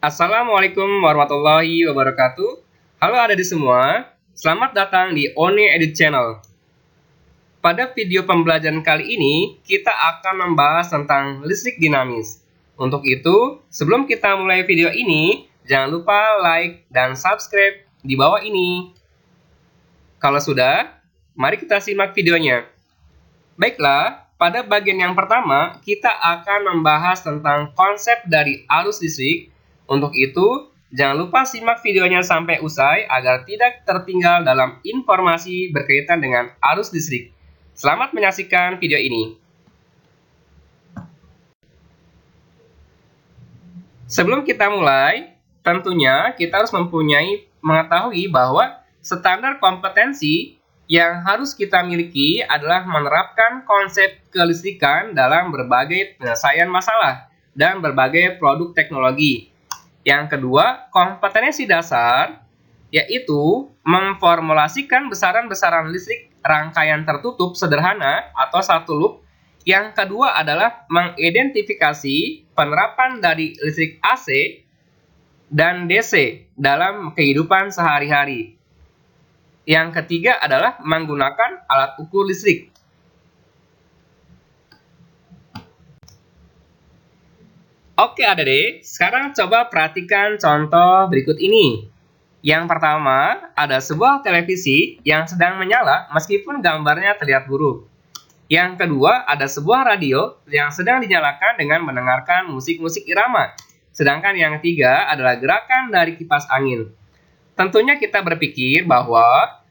Assalamualaikum warahmatullahi wabarakatuh. Halo adik semua, selamat datang di One Edit Channel. Pada video pembelajaran kali ini, kita akan membahas tentang listrik dinamis. Untuk itu, sebelum kita mulai video ini, jangan lupa like dan subscribe di bawah ini. Kalau sudah, mari kita simak videonya. Baiklah, pada bagian yang pertama, kita akan membahas tentang konsep dari arus listrik. Untuk itu, jangan lupa simak videonya sampai usai agar tidak tertinggal dalam informasi berkaitan dengan arus listrik. Selamat menyaksikan video ini. Sebelum kita mulai, tentunya kita harus mengetahui bahwa standar kompetensi yang harus kita miliki adalah menerapkan konsep kelistrikan dalam berbagai penyelesaian masalah dan berbagai produk teknologi. Yang kedua, kompetensi dasar, yaitu memformulasikan besaran-besaran listrik rangkaian tertutup sederhana atau satu loop. Yang kedua adalah mengidentifikasi penerapan dari listrik AC dan DC dalam kehidupan sehari-hari. Yang ketiga adalah menggunakan alat ukur listrik. Oke adik-adik, sekarang coba perhatikan contoh berikut ini. Yang pertama, ada sebuah televisi yang sedang menyala meskipun gambarnya terlihat buruk. Yang kedua, ada sebuah radio yang sedang dinyalakan dengan mendengarkan musik-musik irama. Sedangkan yang ketiga adalah gerakan dari kipas angin. Tentunya kita berpikir bahwa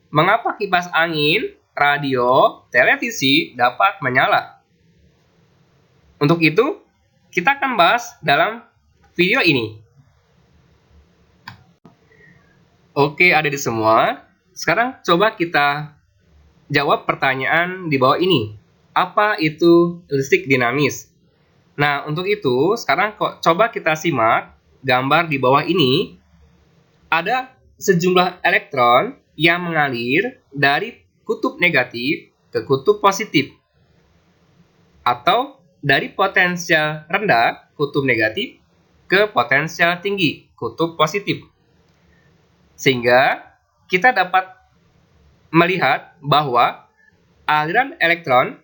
mengapa kipas angin, radio, televisi dapat menyala. Untuk itu, kita akan bahas dalam video ini. Oke adik-adik semua, sekarang coba kita jawab pertanyaan di bawah ini. Apa itu listrik dinamis? Nah, untuk itu sekarang coba kita simak gambar di bawah ini. Ada sejumlah elektron yang mengalir dari kutub negatif ke kutub positif, atau dari potensial rendah, kutub negatif, ke potensial tinggi, kutub positif. Sehingga kita dapat melihat bahwa aliran elektron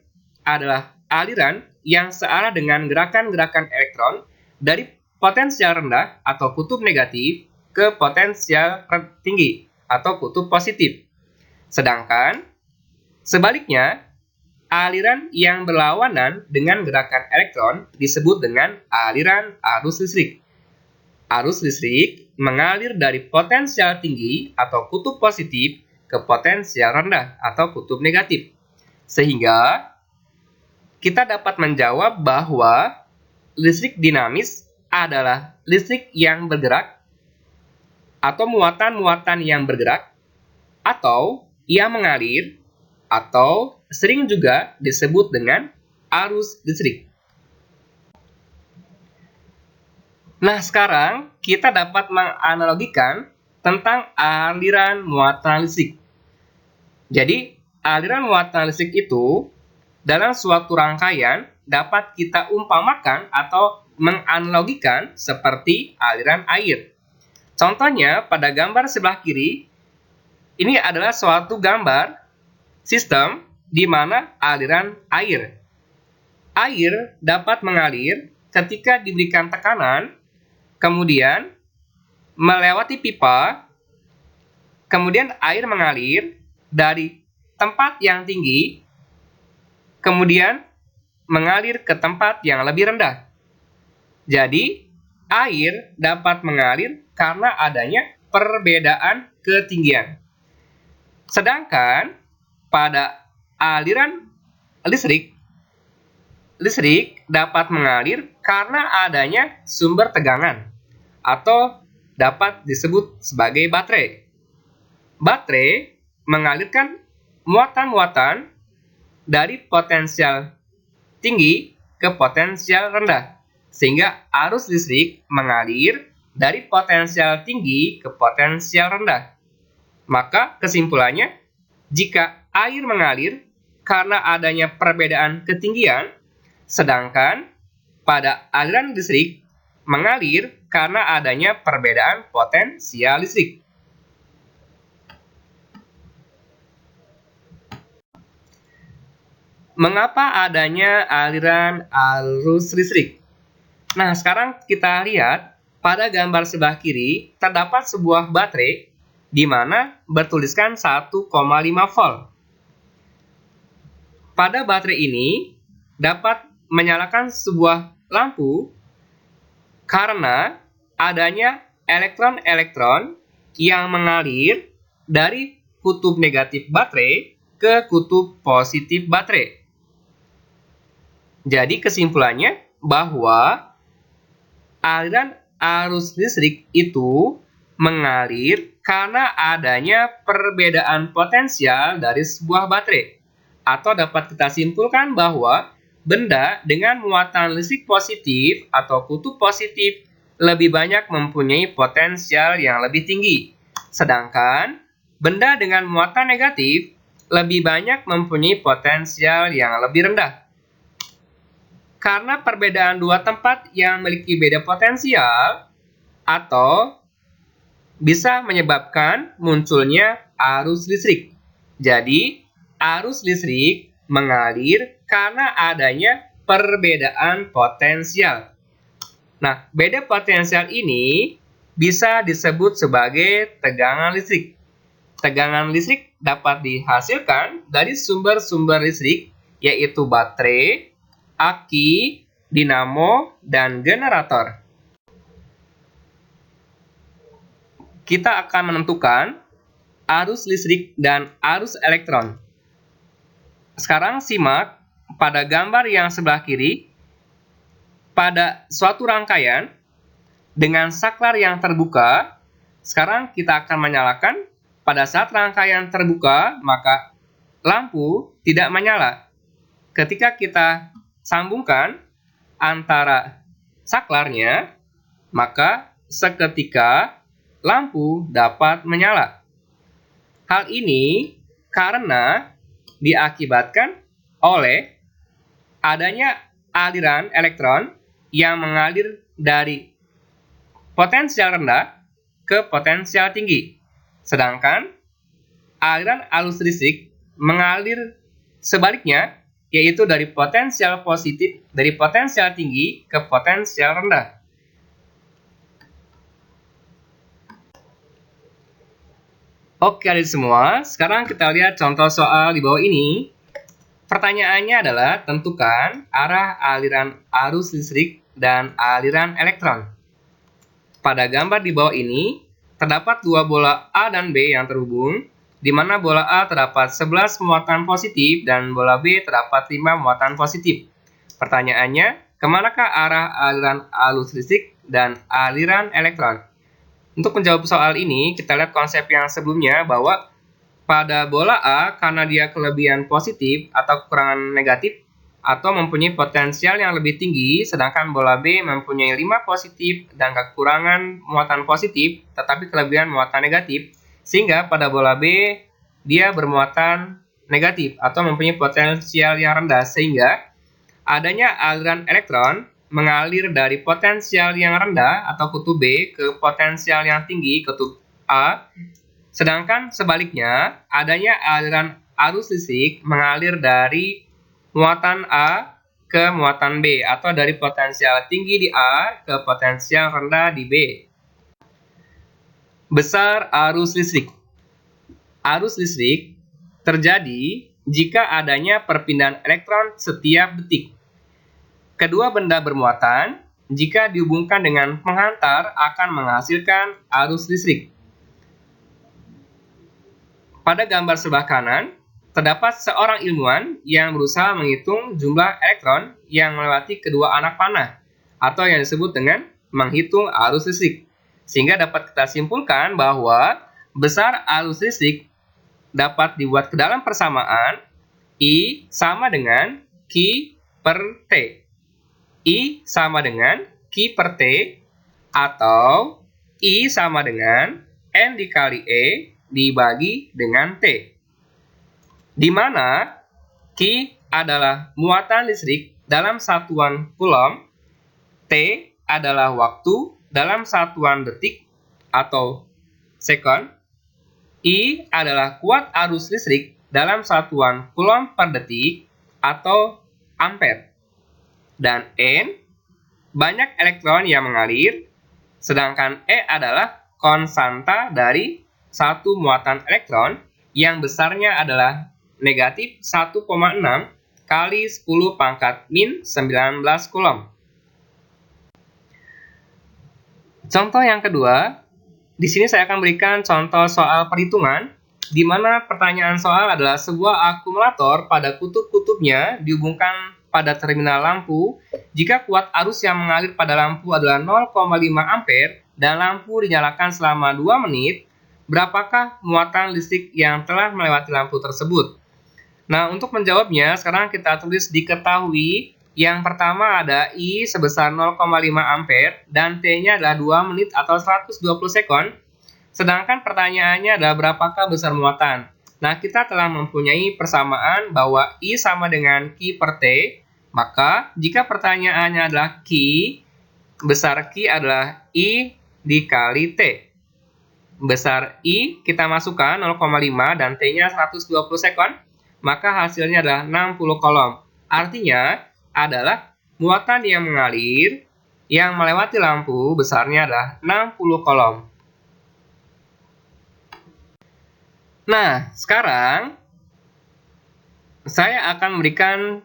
adalah aliran yang searah dengan gerakan-gerakan elektron dari potensial rendah atau kutub negatif ke potensial tinggi atau kutub positif. Sedangkan sebaliknya, aliran yang berlawanan dengan gerakan elektron disebut dengan aliran arus listrik. Arus listrik mengalir dari potensial tinggi atau kutub positif ke potensial rendah atau kutub negatif. Sehingga kita dapat menjawab bahwa listrik dinamis adalah listrik yang bergerak atau muatan-muatan yang bergerak atau yang mengalir atau sering juga disebut dengan arus listrik. Nah, sekarang kita dapat menganalogikan tentang aliran muatan listrik. Jadi, aliran muatan listrik itu dalam suatu rangkaian dapat kita umpamakan atau menganalogikan seperti aliran air. Contohnya pada gambar sebelah kiri, ini adalah suatu gambar sistem di mana aliran air. Air dapat mengalir ketika diberikan tekanan, kemudian melewati pipa, kemudian air mengalir dari tempat yang tinggi, kemudian mengalir ke tempat yang lebih rendah. Jadi, air dapat mengalir karena adanya perbedaan ketinggian. Sedangkan pada aliran listrik dapat mengalir karena adanya sumber tegangan atau dapat disebut sebagai baterai. Baterai mengalirkan muatan-muatan dari potensial tinggi ke potensial rendah, sehingga arus listrik mengalir dari potensial tinggi ke potensial rendah. Maka kesimpulannya, jika air mengalir karena adanya perbedaan ketinggian, sedangkan pada aliran listrik mengalir karena adanya perbedaan potensial listrik. Mengapa adanya aliran arus listrik? Nah, sekarang kita lihat pada gambar sebelah kiri terdapat sebuah baterai di mana bertuliskan 1,5 volt. Pada baterai ini dapat menyalakan sebuah lampu karena adanya elektron-elektron yang mengalir dari kutub negatif baterai ke kutub positif baterai. Jadi kesimpulannya bahwa aliran arus listrik itu mengalir karena adanya perbedaan potensial dari sebuah baterai. Atau dapat kita simpulkan bahwa benda dengan muatan listrik positif atau kutub positif lebih banyak mempunyai potensial yang lebih tinggi. Sedangkan benda dengan muatan negatif lebih banyak mempunyai potensial yang lebih rendah. Karena perbedaan dua tempat yang memiliki beda potensial atau bisa menyebabkan munculnya arus listrik. Jadi, arus listrik mengalir karena adanya perbedaan potensial. Nah, beda potensial ini bisa disebut sebagai tegangan listrik. Tegangan listrik dapat dihasilkan dari sumber-sumber listrik, yaitu baterai, aki, dinamo, dan generator. Kita akan menentukan arus listrik dan arus elektron. Sekarang simak pada gambar yang sebelah kiri. Pada suatu rangkaian dengan saklar yang terbuka, sekarang kita akan menyalakan. Pada saat rangkaian terbuka, maka lampu tidak menyala. Ketika kita sambungkan antara saklarnya, maka seketika lampu dapat menyala. Hal ini karena diakibatkan oleh adanya aliran elektron yang mengalir dari potensial rendah ke potensial tinggi. Sedangkan aliran arus listrik mengalir sebaliknya, yaitu dari potensial positif, dari potensial tinggi ke potensial rendah. Oke adik semua, sekarang kita lihat contoh soal di bawah ini. Pertanyaannya adalah tentukan arah aliran arus listrik dan aliran elektron. Pada gambar di bawah ini, terdapat dua bola A dan B yang terhubung, di mana bola A terdapat 11 muatan positif dan bola B terdapat 5 muatan positif. Pertanyaannya, kemanakah arah aliran arus listrik dan aliran elektron? Untuk menjawab soal ini, kita lihat konsep yang sebelumnya bahwa pada bola A, karena dia kelebihan positif atau kekurangan negatif, atau mempunyai potensial yang lebih tinggi, sedangkan bola B mempunyai 5 positif dan kekurangan muatan positif, tetapi kelebihan muatan negatif, sehingga pada bola B dia bermuatan negatif atau mempunyai potensial yang rendah, sehingga adanya aliran elektron mengalir dari potensial yang rendah atau kutub B ke potensial yang tinggi kutub A, sedangkan sebaliknya adanya aliran arus listrik mengalir dari muatan A ke muatan B atau dari potensial tinggi di A ke potensial rendah di B. Besar arus listrik. Arus listrik terjadi jika adanya perpindahan elektron setiap detik. Kedua benda bermuatan jika dihubungkan dengan penghantar akan menghasilkan arus listrik. Pada gambar sebelah kanan, terdapat seorang ilmuwan yang berusaha menghitung jumlah elektron yang melewati kedua anak panah, atau yang disebut dengan menghitung arus listrik. Sehingga dapat kita simpulkan bahwa besar arus listrik dapat dibuat ke dalam persamaan I sama dengan Q per T. I sama dengan Q per T, atau I sama dengan N dikali E dibagi dengan T, di mana Q adalah muatan listrik dalam satuan Coulomb, T adalah waktu dalam satuan detik atau second. I adalah kuat arus listrik dalam satuan coulomb per detik atau ampere. Dan N, banyak elektron yang mengalir, sedangkan E adalah konstanta dari satu muatan elektron yang besarnya adalah negatif 1,6 kali 10 pangkat min 19 coulomb. Contoh yang kedua, di sini saya akan berikan contoh soal perhitungan, di mana pertanyaan soal adalah sebuah akumulator pada kutub-kutubnya dihubungkan pada terminal lampu jika kuat arus yang mengalir pada lampu adalah 0,5 ampere dan lampu dinyalakan selama 2 menit, berapakah muatan listrik yang telah melewati lampu tersebut? Nah, untuk menjawabnya, sekarang kita tulis diketahui. Yang pertama ada I sebesar 0,5 ampere dan T-nya adalah 2 menit atau 120 sekon. Sedangkan pertanyaannya adalah berapakah besar muatan. Nah, kita telah mempunyai persamaan bahwa I sama dengan Q per T. Maka, jika pertanyaannya adalah Q, besar Q adalah I dikali T. Besar I kita masukkan 0,5 dan T-nya 120 sekon. Maka hasilnya adalah 60 coulomb. Artinya adalah muatan yang mengalir yang melewati lampu besarnya adalah 60 coulomb. Nah, sekarang saya akan memberikan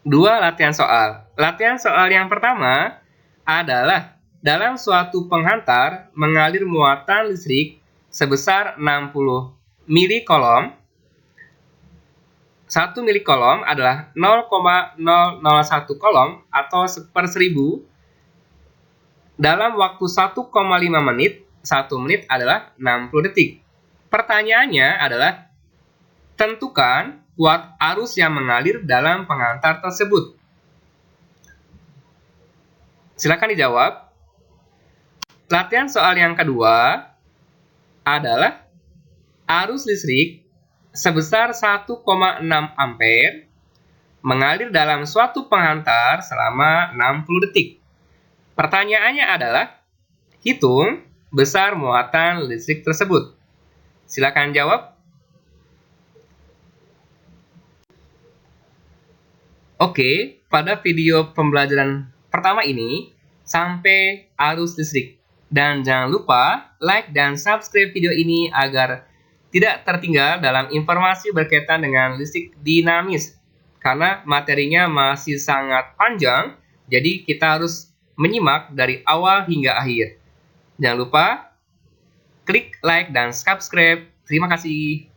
dua latihan soal. Latihan soal yang pertama adalah dalam suatu penghantar mengalir muatan listrik sebesar 60 milicoulomb. 1 milicoulomb adalah 0,001 coulomb atau per 1000 dalam waktu 1,5 menit. 1 menit adalah 60 detik. Pertanyaannya adalah tentukan kuat arus yang mengalir dalam penghantar tersebut. Silakan dijawab. Latihan soal yang kedua adalah arus listrik sebesar 1,6 ampere mengalir dalam suatu penghantar selama 60 detik. Pertanyaannya adalah hitung besar muatan listrik tersebut. Silakan jawab. Oke, pada video pembelajaran pertama ini sampai arus listrik. Dan jangan lupa like dan subscribe video ini agar tidak tertinggal dalam informasi berkaitan dengan listrik dinamis. Karena materinya masih sangat panjang, jadi kita harus menyimak dari awal hingga akhir. Jangan lupa klik like dan subscribe. Terima kasih.